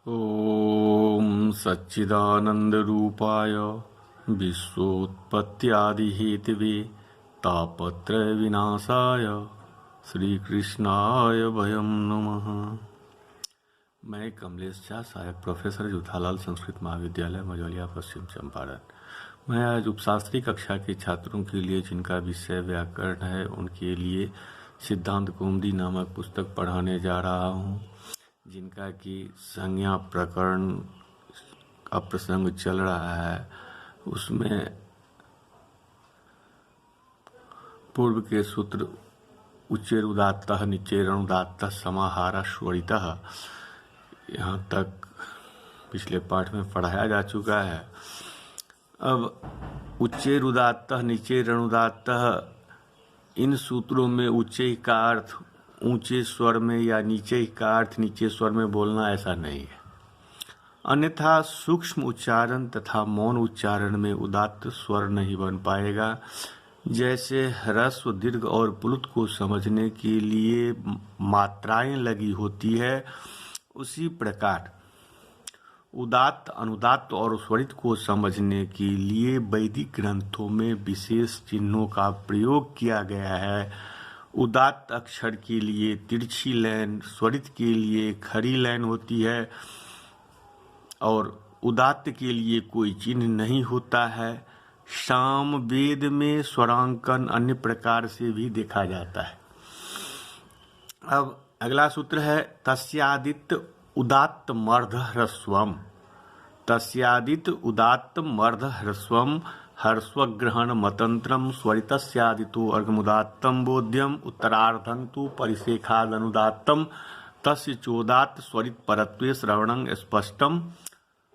ॐ सच्चिदानन्दरूपाय विश्वोत्पत्त्यादिहेतवे तापत्रयविनाशाय श्रीकृष्णाय वयं नमः। मैं कमलेश झा, सहायक प्रोफेसर जूथालाल संस्कृत महाविद्यालय मझौलिया, पश्चिम चंपारण। मैं आज उपशास्त्री कक्षा के छात्रों के लिए जिनका विषय व्याकरण है उनके लिए सिद्धांत कौमुदी नामक पुस्तक पढ़ाने जा रहा हूँ, जिनका कि संज्ञा प्रकरण का प्रसंग चल रहा है। उसमें पूर्व के सूत्र उच्चैरुदात्तः निच्चैरणुदात्तः समाहारः स्वरितः यहाँ तक पिछले पाठ में पढ़ाया जा चुका है। अब उच्चैरुदात्तः निच्चैरणुदात्तः, इन सूत्रों में उच्चै का अर्थ ऊंचे स्वर में या नीचे का अर्थ नीचे स्वर में बोलना ऐसा नहीं है। अन्यथा सूक्ष्म उच्चारण तथा मौन उच्चारण में उदात्त स्वर नहीं बन पाएगा। जैसे ह्रस्व, दीर्घ और प्लुत को समझने के लिए मात्राएं लगी होती है, उसी प्रकार उदात्त, अनुदात्त और स्वरित को समझने के लिए वैदिक ग्रंथों में विशेष चिन्हों का प्रयोग किया गया है। उदात्त अक्षर के लिए तिरछी लाइन, स्वरित के लिए खड़ी लाइन होती है और उदात्त के लिए कोई चिन्ह नहीं होता है। साम वेद में स्वरांकन अन्य प्रकार से भी देखा जाता है। अब अगला सूत्र है तस्यादित्य उदात्त मर्ध ह्रस्वम। तस्यादित्य उदात्त मर्ध ह्रस्वम हर्स्वग्रहण मतंत्रम स्वरितस्यादितो अर्घमुदात्तम बोध्यम उत्तरार्धं तु परिशेखादनुदात्तम तस्य चोदात्त स्वरित परत्वे श्रवणं स्पष्टम।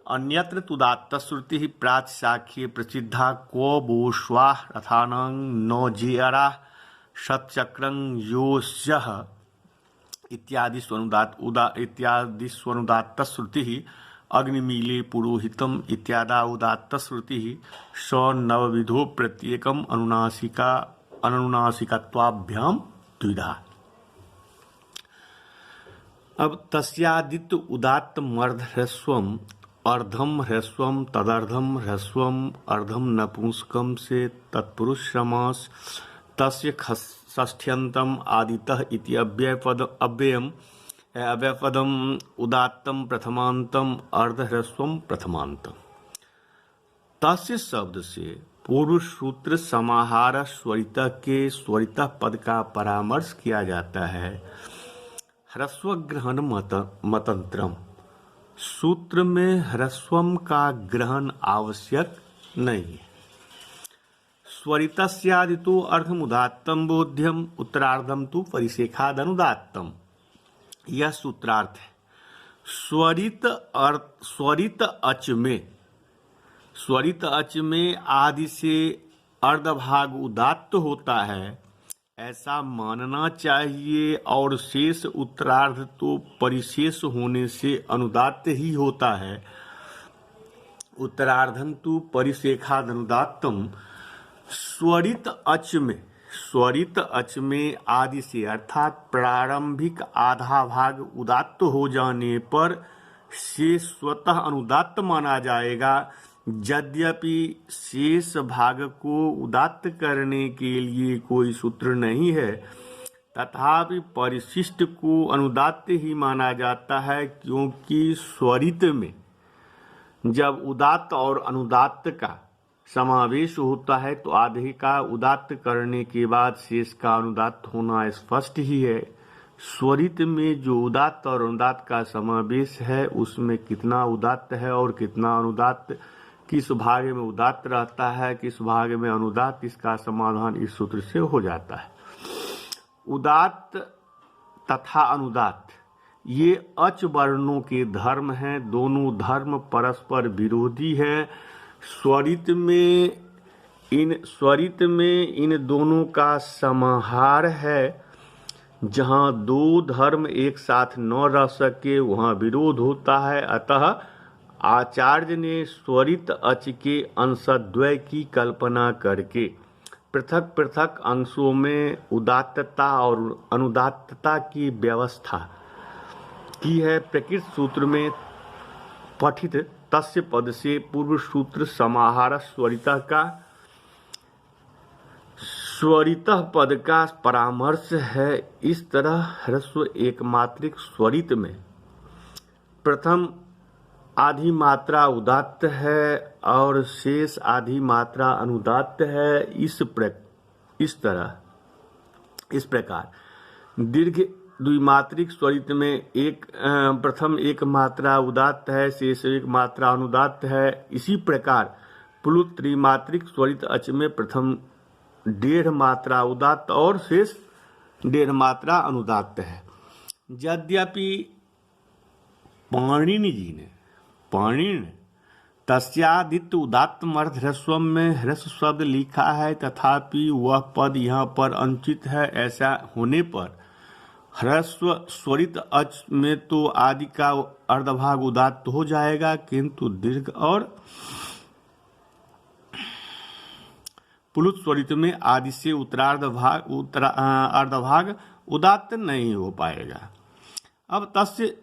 अन्यत्र तुदात्त श्रुति प्राच शाख्ये प्रसिद्धा को बोश्वाह रथानं नौजेरा शतचक्रं योष्यः इत्यादि स्वनुदात्त श्रुति अग्निमीले पुरोहितम इत्यादा उदात्त श्रुति स नवविधो प्रत्येकम अनुनासिकत्वाभ्याम द्विधा। अब तस्यादित्य उदात्त मर्ध ह्रस्वम, अर्धम ह्रस्वम, तदर्धम ह्रस्वम, अर्धम नपुंसकम से तत्पुरुष समास। तस्य षष्ठ्यंतम आदितः इति अव्ययपदम उदात्तम प्रथमांतम अर्धह्रस्वम प्रथमांतम। तस्य शब्द से पूर्व सूत्र समाहार स्वरित के स्वरित पद का परामर्श किया जाता है। ह्रस्व ग्रहण मतंत्रम, सूत्र में ह्रस्वम का ग्रहण आवश्यक नहीं है। स्वरितस्यादितो अर्धमुदात्तम बोध्यम उत्तरार्धम तु परिशेखादनुदात्तम, यह सूत्रार्थ है। स्वरित अच में आदि से अर्धभाग उदात्त होता है, ऐसा मानना चाहिए, और शेष उत्तरार्ध तो परिशेष होने से अनुदात्त ही होता है। उत्तरार्धं तु परिशेखादनुदात्तम। स्वरित अच में आदि से अर्थात प्रारंभिक आधा भाग उदात्त हो जाने पर शेष स्वतः अनुदात्त माना जाएगा। यद्यपि शेष भाग को उदात्त करने के लिए कोई सूत्र नहीं है, तथापि परिशिष्ट को अनुदात्त ही माना जाता है, क्योंकि स्वरित में जब उदात्त और अनुदात्त का समावेश होता है तो आधे का उदात्त करने के बाद शेष का अनुदात्त होना स्पष्ट ही है। स्वरित में जो उदात्त और अनुदात्त का समावेश है, उसमें कितना उदात्त है और कितना अनुदात्त, किस भाग में उदात्त रहता है, किस भाग में अनुदात्त, इसका समाधान इस सूत्र से हो जाता है। उदात्त तथा अनुदात्त ये अच वर्णों के धर्म हैं। दोनों धर्म परस्पर विरोधी हैं। स्वरित में इन दोनों का समाहार है। जहाँ दो धर्म एक साथ न रह सके वहाँ विरोध होता है। अतः आचार्य ने स्वरित अच के अंशद्वय की कल्पना करके पृथक पृथक अंशों में उदात्तता और अनुदात्तता की व्यवस्था की है। प्रकृत सूत्र में पठित तस्य पद से पूर्व सूत्र समाहार स्वरितः का स्वरितः पद का परामर्श है। इस तरह ह्रस्व एकमात्रिक स्वरित में प्रथम आधी मात्रा उदात्त है और शेष आधी मात्रा अनुदात्त है। इस प्रकार दीर्घ द्विमात्रिक स्वरित में प्रथम एक मात्रा उदात्त है, शेष एक मात्रा अनुदात्त है। इसी प्रकार प्लुत त्रिमात्रिक स्वरित अच में प्रथम 1.5 मात्रा उदात्त और शेष 1.5 मात्रा अनुदात्त है। यद्यपि पाणिनि ने तस्यादित्य उदात्तमर्थ ह्रस्व में ह्रस्व शब्द लिखा है, तथापि वह पद यहाँ पर अनुचित है। ऐसा होने पर ह्रस्व स्वरित अच में तो आदि का अर्धभाग उदात्त हो जाएगा, किंतु दीर्घ और प्लुत स्वरित में आदि से अर्धभाग उदात्त नहीं हो पाएगा। अब तस्य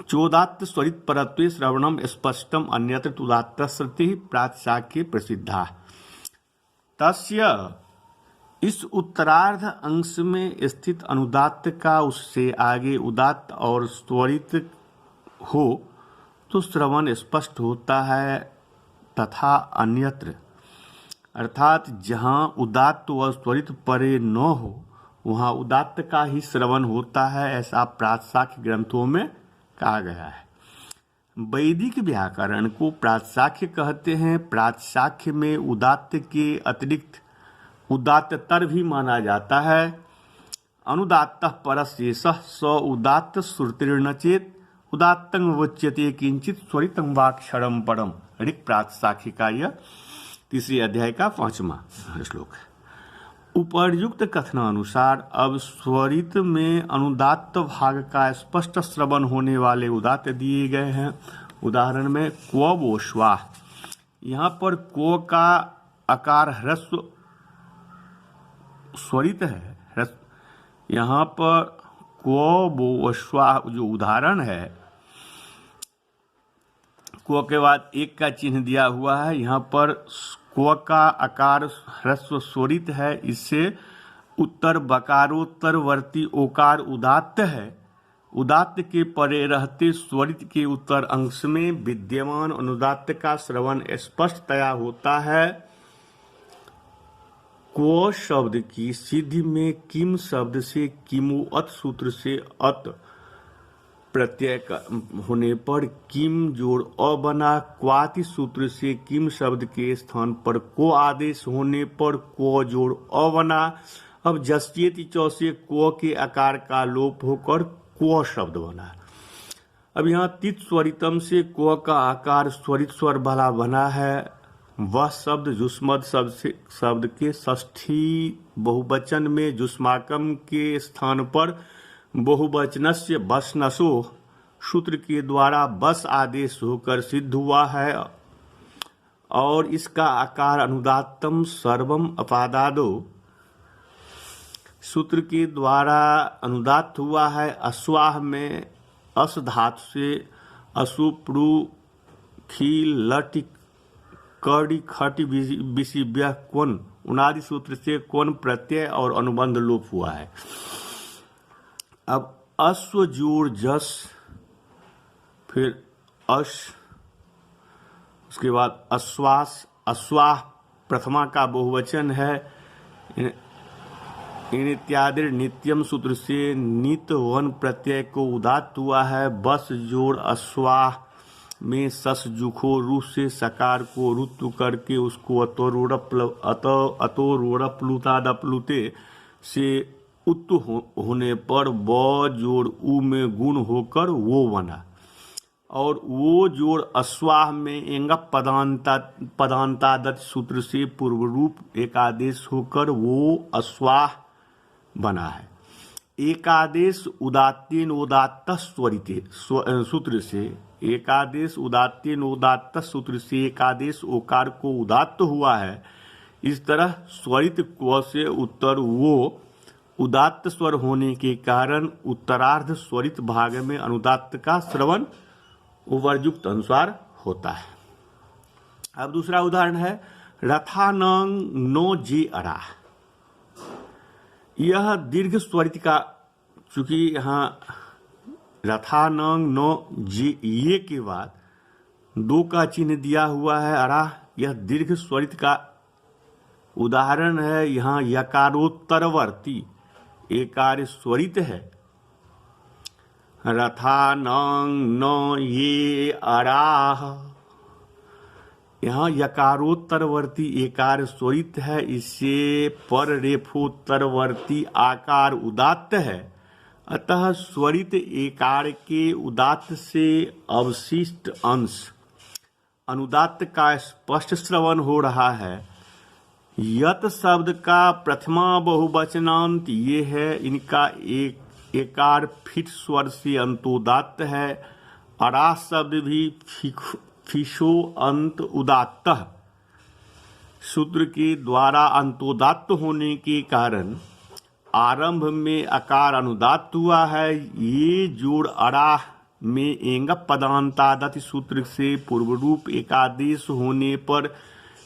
चोदात्त स्वरित परत्वे श्रवणम स्पष्टम अन्यत्र उदात्त श्रुति प्राच्शाख्ये प्रसिद्धा। तस्य इस उत्तरार्ध अंश में स्थित अनुदात्त का उससे आगे उदात्त और स्वरित हो तो श्रवण स्पष्ट होता है, तथा अन्यत्र अर्थात जहाँ उदात्त व स्वरित परे न हो वहाँ उदात्त का ही श्रवण होता है। ऐसा प्राच्शाख्य ग्रंथों में कहा गया है। वैदिक व्याकरण को प्राच्शाख्य कहते हैं। प्राच्शाख्य में उदात्त के अतिरिक्त उदात्तर भी माना जाता है। अनुदात्तः परशेषः स उदात्त श्रुतिर्न चेत उदात्तं वच्यते किंचित स्वरितं वाक्षरं परम। ऋक् प्राच्शाख्य का यह 3 अध्याय का 5वां श्लोक है। उपर्युक्त कथनानुसार अब स्वरित में अनुदात्त भाग का स्पष्ट श्रवण होने वाले उदात्त दिए गए हैं। उदाहरण में क्व वो स्वाह, यहाँ पर क्व का आकार ह्रस्व स्वरित है। यहाँ पर क्व वो स्वाह जो उदाहरण है, क्व के बाद एक का चिन्ह दिया हुआ है। यहाँ पर क्व का आकार ह्रस्व स्वरित है। इससे उत्तर बकारोत्तरवर्ती ओकार उदात्त है। उदात्त के परे रहते स्वरित के उत्तर अंश में विद्यमान अनुदात्त का श्रवण स्पष्टतया होता है। क्व शब्द की सिद्धि में किम शब्द से किमु अत सूत्र से अत प्रत्यय होने पर किम जोड़ अ बना। क्वाति सूत्र से किम शब्द के स्थान पर को आदेश होने पर को जोड़ अ बना। अब जस्येति चौ से को के आकार का लोप होकर को शब्द बना। अब यहाँ तित स्वरितम से को का आकार स्वरित स्वर वाला बना है। वह शब्द जुष्मद शब्द के षष्ठी बहुवचन में जुष्माकम के स्थान पर बहुवचनस्य बसनसो सूत्र के द्वारा बस आदेश होकर सिद्ध हुआ है और इसका आकार अनुदात्तम सर्वम अपादादो सूत्र के द्वारा अनुदात्त हुआ है। अश्वाह में अस धातु से असु प्रू खी लटि कर्डी खटी विषिव्य कोन उनादि सूत्र से कोन प्रत्यय और अनुबंध लोप हुआ है। अब अश्व जोड़ जस, फिर अश, उसके बाद अश्वास, अश्वाह प्रथमा का बहुवचन है। इन इत्यादि नित्यम सूत्र से नित वन प्रत्यय को उदात्त हुआ है। बस जोड़ अश्वाह में सस जुखो रू से सकार को रुत्व करके उसको अतोरोड़प्लुतादप्लुते से उत्तु होने पर ब जोड़ उ में गुण होकर वो बना और वो जोड़ अश्वाह में एंग पदांतादत सूत्र से पूर्व रूप एकादेश होकर वो अश्वाह बना है। एकादेश उदात्तेन उदात्त स्वरिते सूत्र से एकादेश उदात्तेन उदात्त सूत्र से एकादेश ओकार को उदात्त हुआ है। इस तरह स्वरित क्व से उत्तर वो उदात्त स्वर होने के कारण उत्तरार्ध स्वरित भाग में अनुदात्त का श्रवण वर्गयुक्त अनुसार होता है। अब दूसरा उदाहरण है रथानंग नो जे अरा। यह दीर्घ स्वरित का, चूंकि यहाँ रथानंग नो जे ये के बाद दो का चिन्ह दिया हुआ है अरा, यह दीर्घ स्वरित का उदाहरण है। यहाँ यकारोत्तरवर्ती एकार स्वरित है। रथानंग नो ये अराह, यहाँ यकारोत्तरवर्ती एकार स्वरित है, इससे पर रेफोत्तरवर्ती आकार उदात्त है। अतः स्वरित एकार के उदात्त से अवशिष्ट अंश अनुदात्त का स्पष्ट श्रवण हो रहा है। यत शब्द का प्रथमा बहुवचनांत ये है, इनका एक एकार फिट स्वर से अंतोदात्त है। अरा शब्द भी फिशो अंत उदात्त सूत्र के द्वारा अंतोदात्त होने के कारण आरंभ में अकार अनुदात्त हुआ है। ये जोड़ अरा में एंग पदांतादति सूत्र से पूर्व रूप एकादेश होने पर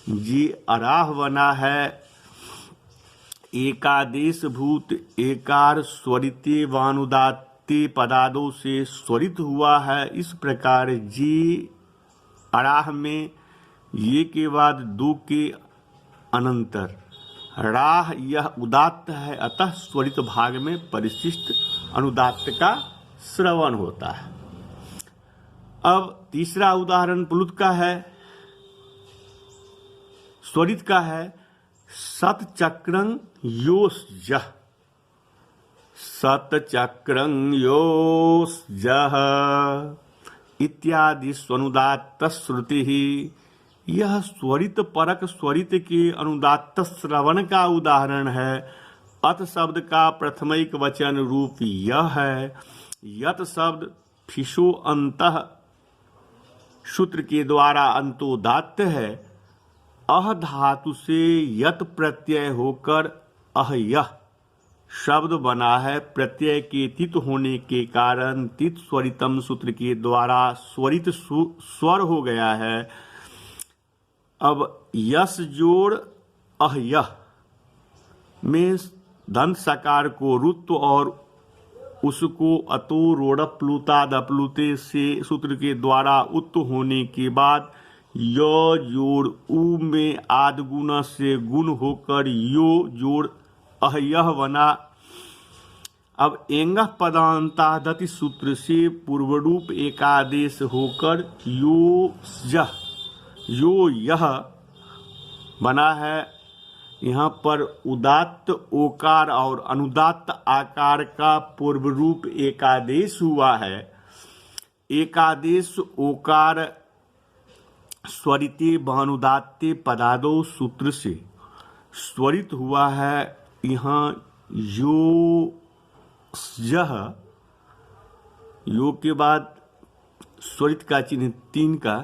जी अराह बना है। एकादेश भूत एकार स्वरिते वानुदात्ते पदादों से स्वरित हुआ है। इस प्रकार जी अराह में ये के बाद दो के अनंतर राह यह उदात्त है, अतः स्वरित भाग में परिशिष्ट अनुदात्त का श्रवण होता है। अब तीसरा उदाहरण प्लुत का है, स्वरित का है। सतचक्रं योस्जः, सतचक्रं योस्जः इत्यादि स्वनुदात्त श्रुति ही। यह स्वरित परक स्वरित के अनुदात्त श्रवण का उदाहरण है। अत शब्द का प्रथमैक वचन रूप यह है। यत शब्द फिशो अंतः सूत्र के द्वारा अंतोदात्त है। अह धातु से यत प्रत्यय होकर अह यह शब्द बना है। प्रत्यय के तित होने के कारण तित स्वरितम सूत्र के द्वारा स्वरित स्वर हो गया है। अब यस जोड़ अह यह में दंत सकार को रुत्व और उसको अतो रोड़प प्लुता दप्लुते से सूत्र के द्वारा उत्त होने के बाद यो जोड़ उ में आद गुण से गुण होकर यो जोड़ अह यह बना। अब एंग पदांतादति सूत्र से पूर्वरूप एकादेश होकर यो यह बना है। यहाँ पर उदात्त ओकार और अनुदात्त आकार का पूर्व रूप एकादेश हुआ है। एकादेश ओकार स्वरिते भानुदात्ते पदादो सूत्र से स्वरित हुआ है। यहाँ यो के बाद स्वरित का चिन्ह तीन का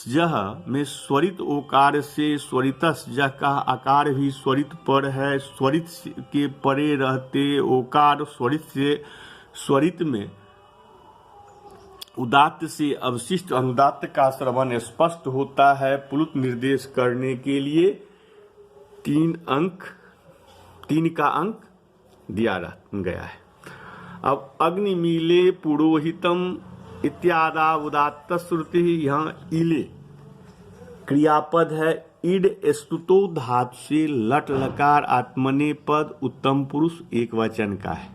जह में स्वरित ओकार से स्वरितस जह का आकार भी स्वरित पर है। स्वरित के परे रहते ओकार स्वरित से स्वरित में उदात्त से अवशिष्ट अनुदात्त का श्रवण स्पष्ट होता है। प्लुत निर्देश करने के लिए तीन का अंक दिया गया है। अब अग्निमीले पुरोहितम इत्यादा उदात्त श्रुति। यहाँ इले क्रियापद है। इड स्तुतो धातु से लट लकार आत्मने पद उत्तम पुरुष एक वचन का है।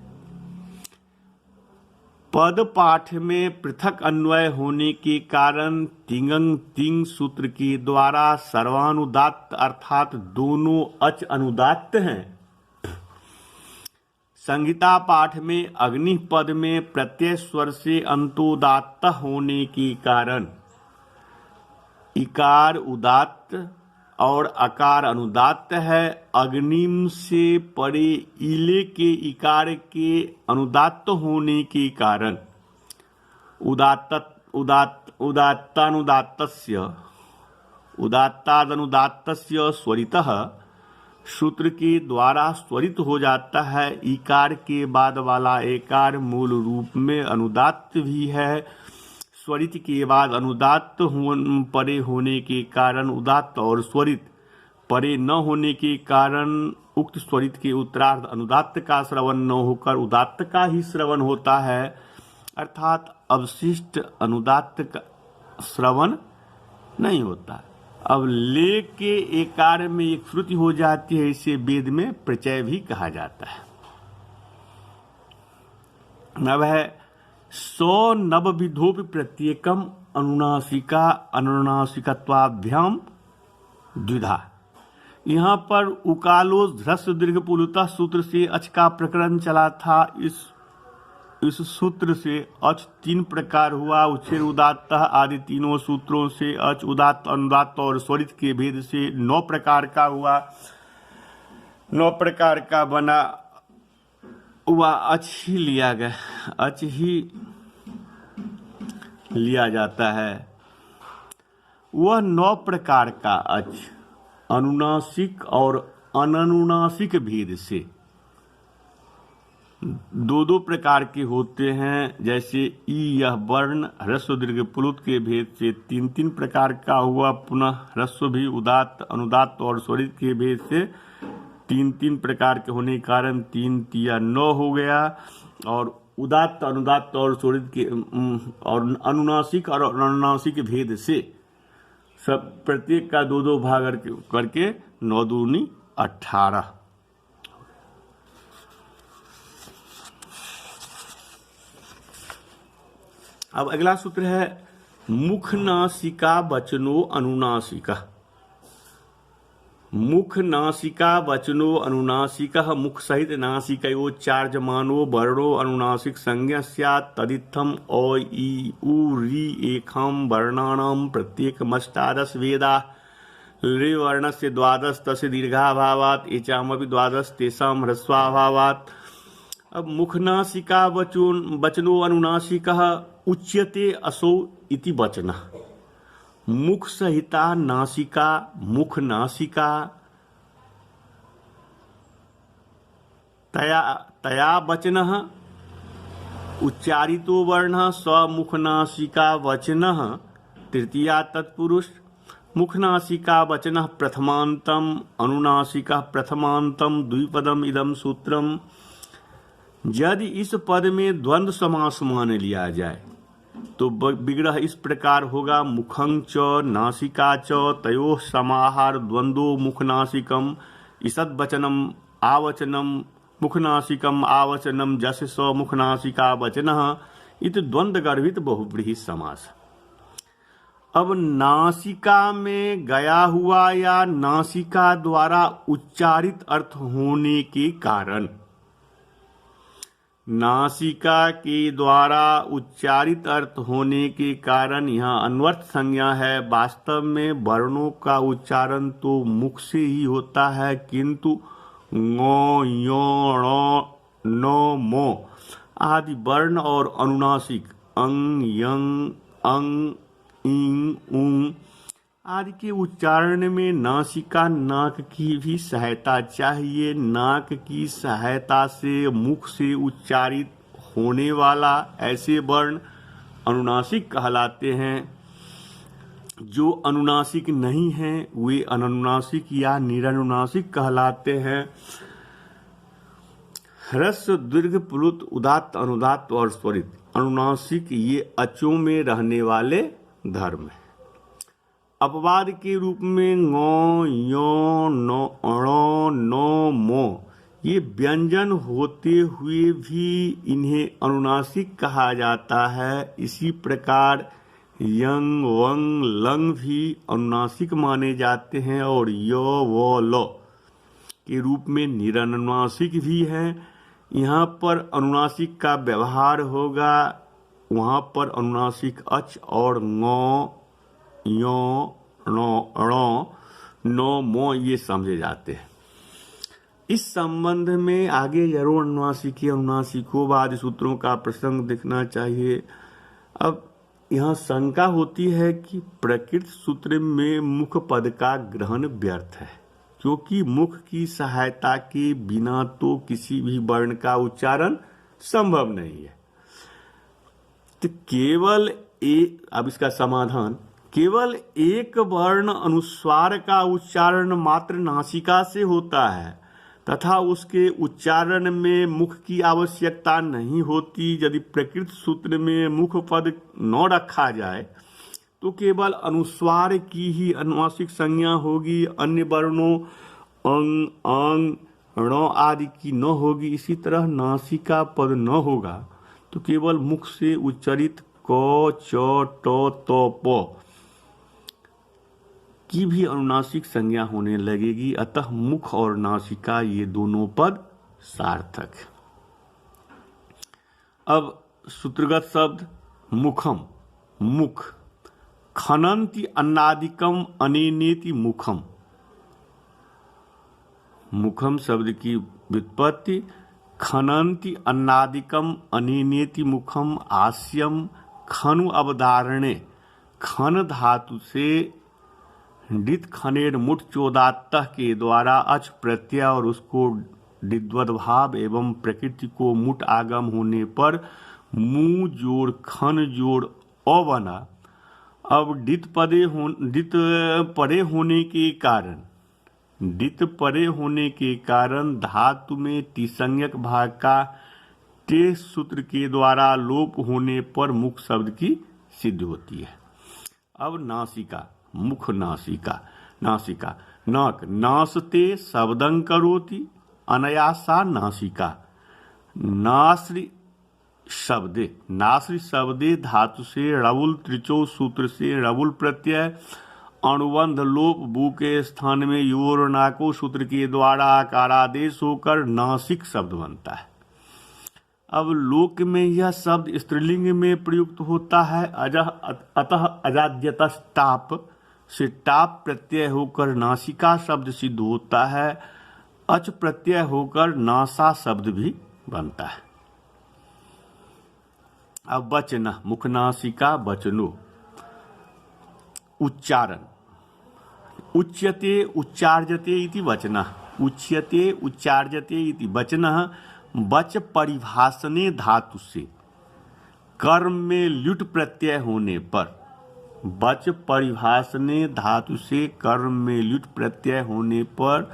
पद पाठ में पृथक अन्वय होने के कारण तिंगंग तिंग सूत्र के द्वारा सर्वानुदात्त अर्थात दोनों अच अनुदात्त हैं। संहिता पाठ में अग्नि पद में प्रत्यय स्वर से अंतोदात्त होने के कारण इकार उदात्त और अकार अनुदात्त है। अग्निम से परे इले के इकार के अनुदात्त होने के कारण उदात्तादनुदात्तस्य स्वरितः सूत्र के द्वारा स्वरित हो जाता है। इकार के बाद वाला एकार मूल रूप में अनुदात्त भी है। स्वरित के बाद अनुदात्त परे होने के कारण उदात्त और स्वरित परे न होने के कारण उक्त स्वरित के उत्तरार्ध अनुदात्त का श्रवण न होकर उदात्त का ही श्रवण होता है, अर्थात अवशिष्ट अनुदात्त का श्रवण नहीं होता। अब ले के एकार में एक श्रुति हो जाती है, इसे वेद में प्रचय भी कहा जाता है। अब है सौ नवविधोपि प्रत्येकम अनुनासिका अनुनासिकत्वाभ्याम द्विधा। यहाँ पर उकालो ह्रस्व दीर्घ पुलुतः सूत्र से अच का प्रकरण चला था। इस सूत्र से अच 3 प्रकार हुआ, उच्छेद उदात्त आदि तीनों सूत्रों से अच उदात्त अनुदात्त और स्वरित के भेद से 9 प्रकार का हुआ। 9 प्रकार का बना हुआ अच ही लिया गया, अच ही लिया जाता है। वह 9 प्रकार का अच अनुनासिक और अननुनासिक भेद से 2-2 प्रकार के होते हैं। जैसे ई यह वर्ण ह्रस्व दीर्घ पुलुत के भेद से 3-3 प्रकार का हुआ। पुनः ह्रस्व भी उदात्त अनुदात्त और स्वरित के भेद से 3-3 प्रकार के होने के कारण 3 तिया 9 हो गया। और उदात्त अनुदात्त और स्वरित के और अनुनासिक और अननुनासिक भेद से सब प्रत्येक का 2-2 भाग करके 9 दूनी 18। अब अगला सूत्र है मुख नासिका वचनो अनुनासिका। मुख नासिका वचनो अनुनासिका मुख सहित नासिकयोच्चार्यमानो वर्णो अनुनासिक संज्ञा स्यात् तदित्थम् अ इ उ ऋ एकां वर्णानां प्रत्येकमष्टादश वेदा ऋ वर्णस्य 12 तस्य दीर्घाभावात् एचामपि 12 तेषां ह्रस्वाभावात्। अब मुख नासिका वचनो अनुनासिकः उच्यते असौ इति वचनः। मुख सहिता नासिका मुख नासिका तया वचनः उच्चारितो वर्णः स मुख नासिका वचनः तृतीया तत्पुरुष। मुख नासिका वचनः प्रथमान्तम अनुनासिका प्रथमान्तम द्विपदम इदम सूत्रम। यदि इस पद में द्वंद्व समास मान लिया जाए तो विग्रह इस प्रकार होगा मुखं च नासिका च तयोः समाहार द्वंद्वो मुखनासिकम ईषद वचनम आवचनम मुखनासिकम आवचनम जस स मुखनासिका वचनः इत द्वंद्व गर्भित बहुव्रीहि समास। अब नासिका में गया हुआ या नासिका द्वारा उच्चारित अर्थ होने के कारण नासिका के द्वारा उच्चारित अर्थ होने के कारण यहाँ अन्वर्थ संज्ञा है। वास्तव में वर्णों का उच्चारण तो मुख से ही होता है, किंतु ङ यो ण न मो आदि वर्ण और अनुनासिक अंग यंग अंग इंग उंग आदि के उच्चारण में नासिका नाक की भी सहायता चाहिए। नाक की सहायता से मुख से उच्चारित होने वाला ऐसे वर्ण अनुनासिक कहलाते हैं। जो अनुनासिक नहीं हैं वे अननुनासिक या निरनुनासिक कहलाते हैं। ह्रस्व दीर्घ प्लुत उदात्त अनुदात्त और स्वरित अनुनासिक ये अचों में रहने वाले धर्म हैं। अपवाद के रूप में ङ यो नो अणो नो मो ये व्यंजन होते हुए भी इन्हें अनुनासिक कहा जाता है। इसी प्रकार यंग वंग लंग भी अनुनासिक माने जाते हैं और यो वो लो के रूप में निरनुनासिक भी हैं। यहाँ पर अनुनासिक का व्यवहार होगा, वहाँ पर अनुनासिक अच और ङ यो नो णो नो मो ये समझे जाते हैं। इस संबंध में आगे जरूर अनुनासिकी अनुनासिकोवादि सूत्रों का प्रसंग देखना चाहिए। अब यहाँ शंका होती है कि प्रकृत सूत्र में मुख पद का ग्रहण व्यर्थ है, क्योंकि मुख की सहायता के बिना तो किसी भी वर्ण का उच्चारण संभव नहीं है। तो केवल अब इसका समाधान, केवल एक वर्ण अनुस्वार का उच्चारण मात्र नासिका से होता है तथा उसके उच्चारण में मुख की आवश्यकता नहीं होती। यदि प्रकृत सूत्र में मुख पद न रखा जाए तो केवल अनुस्वार की ही अनुनासिक संज्ञा होगी, अन्य वर्णों अंग आंग ण आदि की न होगी। इसी तरह नासिका पद न होगा तो केवल मुख से उच्चरित क च ट त प की भी अनुनासिक संज्ञा होने लगेगी। अतः मुख और नासिका ये दोनों पद सार्थक है। अब सूत्रगत शब्द मुखम, मुख, खनन्ति अन्नादिकम अनेनेति मुखम। मुखम शब्द की व्युत्पत्ति खनन्ति अन्नादिकम अनेनेति मुखम आस्यम खनु अवधारणे, खन धातु से डित खनेर मुठ चोदात्तः के द्वारा अच प्रत्यय और उसको डिद्वद भाव एवं प्रकृति को मुठ आगम होने पर मुंह जोड़ खन जोड़ अ बना। अब डित परे होने के कारण धातु में तिसंज्ञक भाग का ते सूत्र के द्वारा लोप होने पर मुख शब्द की सिद्धि होती है। अब नासिका, मुख नासिका, नासिका नाक नासते शब्दं करोति अनयासा नासिका। नाश्री शब्दे, नाश्री शब्दे धातु से णवुल त्रिचो सूत्र से णवुल प्रत्यय अनुबंध लोप बू के स्थान में योर नाको सूत्र के द्वारा आकारादेश होकर नासिक शब्द बनता है। अब लोक में यह शब्द स्त्रीलिंग में प्रयुक्त होता है। अतः अजाद्यतस्ताप से टाप प्रत्यय होकर नासिका शब्द सिद्ध होता है। अच प्रत्यय होकर नासा शब्द भी बनता है। अब वचन, मुख नासिका वचनो, उच्चारण, उच्यते उच्चार्यते इति वचनः, उच्यते उच्चार्यते इति वचनः वच परिभाषणे धातु से कर्म में ल्युट प्रत्यय होने पर, वच परिभाषणे धातु से कर्म में ल्युट प्रत्यय होने पर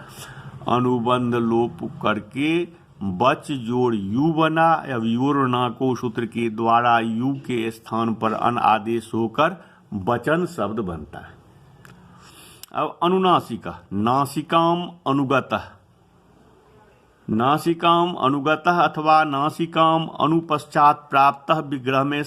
अनुबंध लोप करके वच जोड़ यू बना। अब योर नाको सूत्र के द्वारा यू के स्थान पर अन आदेश होकर वचन शब्द बनता है। अब अनुनासिका, नासिकाम अनुगतः, नासिकाम अनुगतः अथवा नासिकाम अनुपश्चात प्राप्तः विग्रह में